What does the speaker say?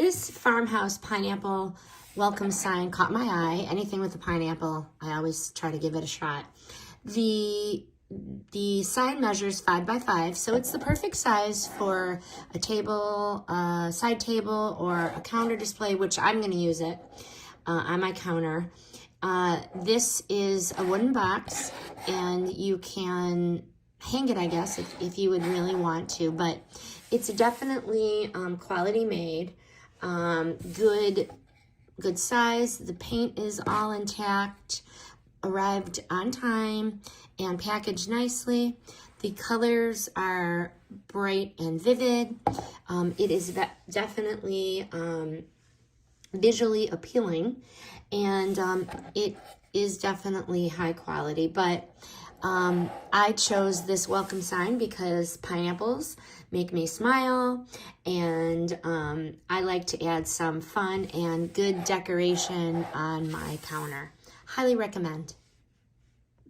this Farmhouse pineapple welcome sign caught my eye. Anything with a pineapple, I always try to give it a shot. The sign measures 5 by 5, so it's the perfect size for a table, a side table, or a counter display, which I'm going to use it on my counter. This is a wooden box, and you can hang it, I guess, if you would really want to, but it's definitely quality made, good size. The paint is all intact, arrived on time, and packaged nicely. The colors are bright and vivid. It is definitely visually appealing, and it is definitely high quality, but I chose this welcome sign because pineapples make me smile, and I like to add some fun and good decoration on my counter. Highly recommend.